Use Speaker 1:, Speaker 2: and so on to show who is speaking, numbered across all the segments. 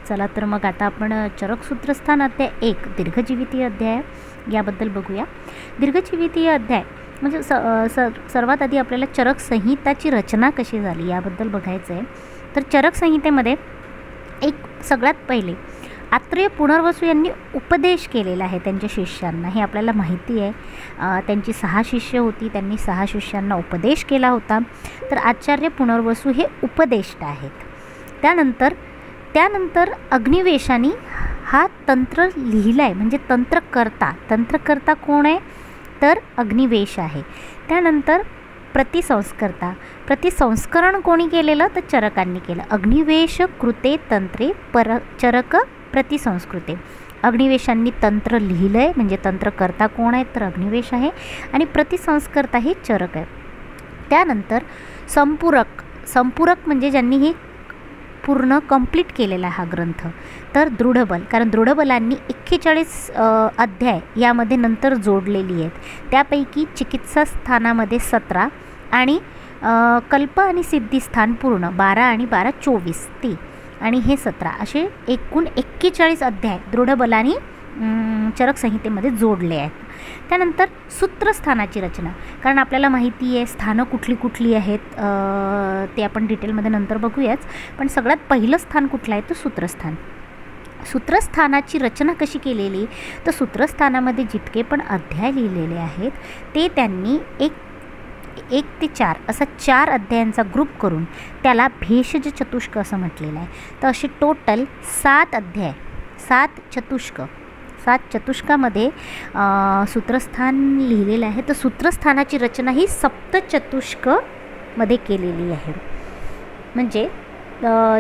Speaker 1: चला तर मग आता आपण चरक सूत्रस्थान अध्याय 1 दीर्घजीवितीय अध्याय याबद्दल बघूया. दीर्घजीवितीय अध्याय म्हणजे सर्वात आधी आपल्याला चरक संहिताची रचना कशी झाली याबद्दल बघायचं आहे. तर चरक संहितेमध्ये सगळ्यात पहिले आत्रेय पुनर्वसू यांनी उपदेश केलेला आहे त्यांच्या शिष्यांना, हे आपल्याला माहिती आहे. त्यांची 6 शिष्य होती, त्यांनी 6 शिष्यांना उपदेश केला होता. तर आचार्य पुनर्वसू हे उपदेष्टा आहेत. त्यानंतर अग्निवेशांनी हा तंत्र लिहिला आहे, म्हणजे तंत्रकर्ता कोण आहे तर अग्निवेश आहे. त्यानंतर प्रतिसंस्करण कोणी केलेलं तर चरकांनी केलं. अग्निवेश कृते तंत्रे चरक प्रतिसंस्कृते. अग्निवेशांनी तंत्र लिहिलं आहे, म्हणजे तंत्रकर्ता कोण आहे तर अग्निवेश आहे आणि प्रतिसंस्कर्ता हे चरक आहे. त्यानंतर संपूरक म्हणजे ज्यांनी हे पूर्ण कंप्लीट केलेला हा ग्रंथ तर दृढबल, कारण दृढबलांनी 41 अध्याय यामध्ये नंतर जोडलेली आहेत. त्यापैकी चिकित्सा स्थानामध्ये 17 आणि कल्प आणि सिद्धिस्थान पूर्ण 12 आणि 12 24 ते आणि हे 17 असे एकूण 41 अध्याय दृढबलांनी चरक संहितेमध्ये जोडले आहेत. त्यानंतर सूत्रस्थानाची रचना, कारण आपल्याला माहिती आहे स्थानं कुठली आहेत ते आपण डिटेलमध्ये नंतर बघूयाच. पण सगळ्यात पहिलं स्थान कुठलं आहे तर सूत्रस्थान. सूत्रस्थानाची रचना कशी केलेली तर सूत्रस्थानामध्ये जितके पण अध्याय लिहिलेले आहेत ते त्यांनी एक ते 4 असा 4 अध्यायांचा ग्रुप करून त्याला भेषज चतुष्क असं म्हटलेलं आहे. तर असे टोटल 7 अध्याय, 7 चतुष्कामध्ये सूत्रस्थान लिहिलेलं आहे. तर सूत्रस्थानाची रचना ही सप्तचतुष्कमध्ये केलेली आहे. म्हणजे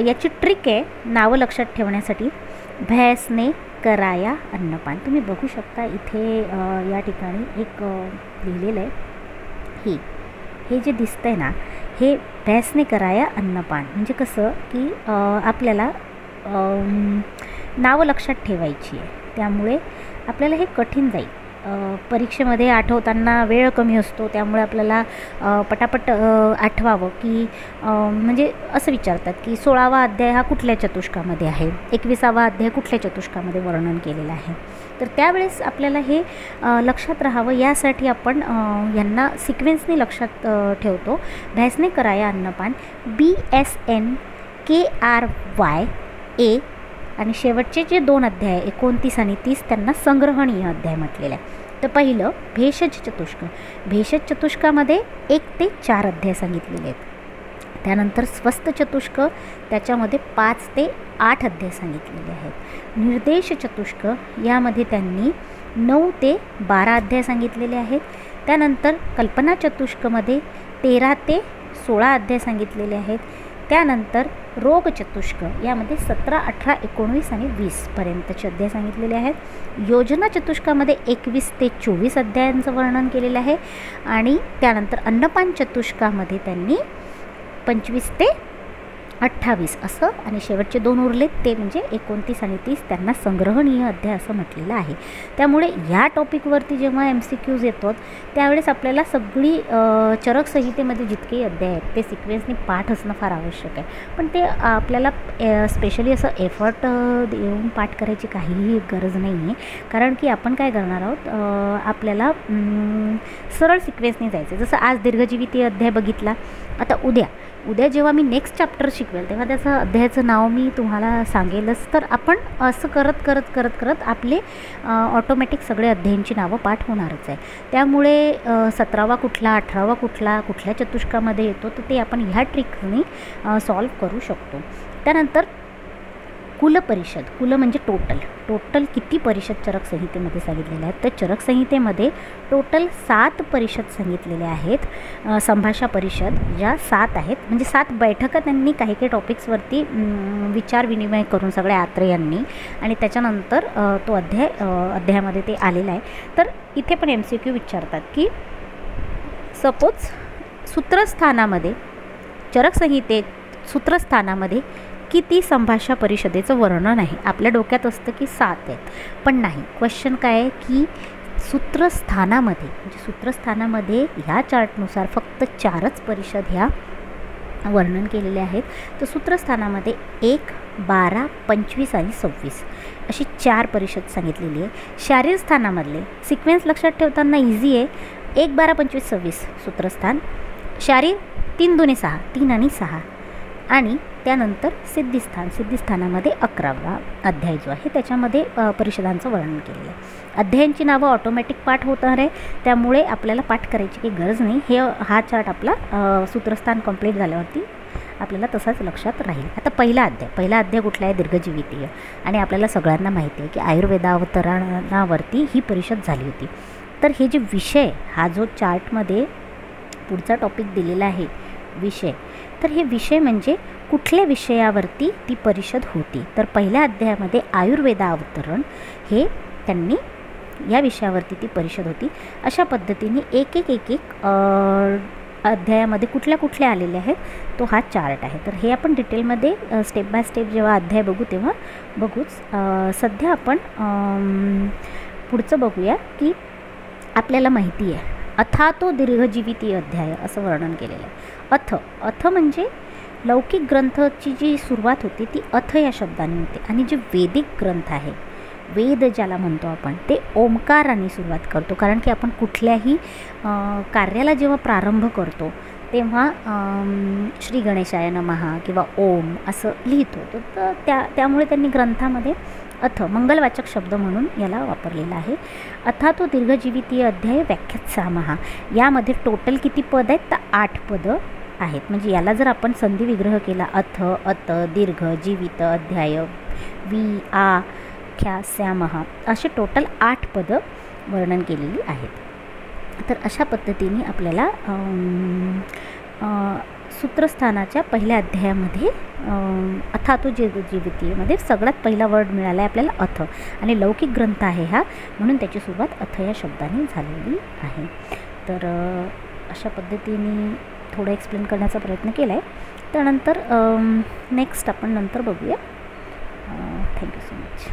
Speaker 1: याची ट्रिक आहे नावं लक्षात ठेवण्यासाठी. भैंसने कराया अन्नपान, तुम्ही बघू शकता इथे या ठिकाणी एक लिहिलेलं आहे. हे जे दिसतंय ना हे भैंसने कराया अन्नपान, म्हणजे कसं की आपल्याला नावं लक्षात ठेवायची आहे, त्यामुळे आपल्याला हे कठीण जाईल. परीक्षेमध्ये आठवताना वेळ कमी असतो, त्यामुळे आपल्याला पटापट आठवावं की म्हणजे असं विचारतात की 16वा अध्याय हा कुठल्या चतुष्कामध्ये आहे, 21वा अध्याय कुठल्या चतुष्कामध्ये वर्णन केलेलं आहे. तर त्यावेळेस आपल्याला हे लक्षात राहावं यासाठी आपण यांना सिक्वेन्सने लक्षात ठेवतो. भैंसने कराया अन्नपान, BSNKRYA आणि शेवटचे जे 2 अध्याय 29 आणि 30 त्यांना संग्रहणीय अध्याय म्हटलेलं आहे. तर पहिलं भेषज चतुष्क, भेषज चतुष्कामध्ये 1 ते 4 अध्याय सांगितलेले आहेत. त्यानंतर स्वस्थ चतुष्क, त्याच्यामध्ये 5 ते 8 अध्याय सांगितलेले आहेत. निर्देश चतुष्क यामध्ये त्यांनी 9 ते 12 अध्याय सांगितलेले आहेत. त्यानंतर कल्पना चतुष्कमध्ये 13 ते 16 अध्याय सांगितलेले आहेत. त्यानंतर रोग चतुष्क यामध्ये 17, 18, 19 आणि 20 पर्यंतचे अध्याय सांगितलेले आहेत. योजना चतुष्कामध्ये 21 ते 24 अध्यायांचं वर्णन केलेलं आहे. आणि त्यानंतर अन्नपान चतुष्कामध्ये त्यांनी 25 ते 28 असं आणि शेवटचे 2 उरलेत ते म्हणजे 29 आणि 30 त्यांना संग्रहणीय अध्याय असं म्हटलेलं आहे. त्यामुळे ह्या टॉपिकवरती जेव्हा MCQs येतात त्यावेळेस आपल्याला सगळी चरक संहितेमध्ये जितकेही अध्याय आहेत ते सिक्वेन्सने पाठ असणं फार आवश्यक आहे. पण ते आपल्याला स्पेशली असं एफर्ट देऊन पाठ करायची काहीही गरज नाही आहे, कारण की आपण काय करणार आहोत आपल्याला सरळ सिक्वेन्सने जायचं. जसं आज दीर्घजीवितीय अध्याय बघितला, आता उद्या जेव्हा मी नेक्स्ट चॅप्टर शिकवेल तेव्हा त्याचं अध्यायाचं नाव मी तुम्हाला सांगेलच. तर आपण असं करत आपले ऑटोमॅटिक सगळे अध्यायांची नावं पाठ होणारच आहे. त्यामुळे 17वा कुठला, 18वा कुठल्या चतुष्कामध्ये येतो तर ते आपण ह्या ट्रिकने सॉल्व करू शकतो. त्यानंतर कुलपरिषद, म्हणजे टोटल किती परिषद चरक संहितेमध्ये सांगितलेले आहेत तर चरक संहितेमध्ये टोटल 7 परिषद सांगितलेले आहेत. संभाषा परिषद ज्या 7 आहेत, म्हणजे 7 बैठका त्यांनी काही टॉपिक्सवरती विचार विनिमय करून सगळ्या आत्रेयांनी आणि त्याच्यानंतर तो अध्यायामध्ये ते आलेला आहे. तर इथे पण MCQ विचारतात की सपोज सूत्रस्थानामध्ये चरक संहितेत सूत्रस्थानामध्ये किती संभाषा परिषदेचं वर्णन आहे. आपल्या डोक्यात असतं की 7 आहेत, पण नाही. क्वेश्चन काय आहे की सूत्रस्थानामध्ये ह्या चार्टनुसार फक्त 4च परिषद ह्या वर्णन केलेले आहेत. तर सूत्रस्थानामध्ये 1, 12, 25 आणि 26 अशी 4 परिषद सांगितलेली आहे. शारीर स्थानामधले सिक्वेन्स लक्षात ठेवताना इझी आहे. 1, 12, 25, 26 सूत्रस्थान. शारीर 3 दुणे 6, 3 आणि 6 आणि त्यानंतर सिद्धिस्थान. सिद्धिस्थानामध्ये 11वा अध्याय जो आहे त्याच्यामध्ये परिषदांचं वर्णन केलेलं आहे. अध्यायांची नावं ऑटोमॅटिक पाठ होणार आहे, त्यामुळे आपल्याला पाठ करायची काही गरज नाही. हा चार्ट आपला सूत्रस्थान कंप्लीट झाल्यावरती आपल्याला तसाच लक्षात राहील. आता पहिला अध्याय कुठला आहे? दीर्घजीवितीय. आणि आपल्याला सगळ्यांना माहिती आहे की आयुर्वेदावतरणावरती ही परिषद झाली होती. तर हे जे विषय, हा जो चार्टमध्ये पुढचा टॉपिक दिलेला आहे विषय, तर हे विषय म्हणजे कुठल्या विषयावरती ती परिषद होती. तर पहिल्या अध्यायामध्ये आयुर्वेदावतरण हे त्यांनी या विषयावरती ती परिषद होती. अशा पद्धतीने एक अध्यायामध्ये कुठल्या आलेले आहेत तो हा चार्ट आहे. तर हे आपण डिटेलमध्ये स्टेप बाय स्टेप जेव्हा अध्याय बघू तेव्हा बघूच. सध्या आपण पुढचं बघूया की आपल्याला माहिती आहे अथातो दीर्घजीविती अध्याय असं वर्णन केलेलं आहे. अथ म्हणजे लौकिक ग्रंथाची जी सुरुवात होती ती अथ या शब्दाने होते आणि जे वैदिक ग्रंथ आहे, वेद ज्याला म्हणतो आपण, ते ओंकाराने सुरुवात करतो. कारण की आपण कुठल्याही कार्याला जेव्हा प्रारंभ करतो तेव्हा श्री गणेशाय नमः किंवा ओम असं लिहितो. तर त्यामुळे त्यांनी ग्रंथामध्ये अथ मंगलवाचक शब्द म्हणून याला वापरलेला आहे. अथातो दीर्घजीवितीय अध्याय व्याख्यात सामहा. यामध्ये टोटल किती पद आहेत? तर 8 पदं आहेत. म्हणजे याला जर आपण संधी विग्रह केला, अथ दीर्घ जीवित अध्याय वि आ ख्या स्यामहा, असे टोटल 8 पदं वर्णन केलेली आहेत. तर अशा पद्धतीने आपल्याला सूत्रस्थानाच्या पहिल्या अध्यायामध्ये अथातो दीर्घजीवितीमध्ये सगळ्यात पहिला वर्ड मिळाला आहे आपल्याला अथ, आणि लौकिक ग्रंथ आहे हा, म्हणून त्याची सुरुवात अथ या शब्दाने झालेली आहे. तर अशा पद्धतीने थोडं एक्सप्लेन करण्याचा प्रयत्न केला आहे. त्यानंतर नेक्स्ट आपण नंतर बघूया. Thank you so much.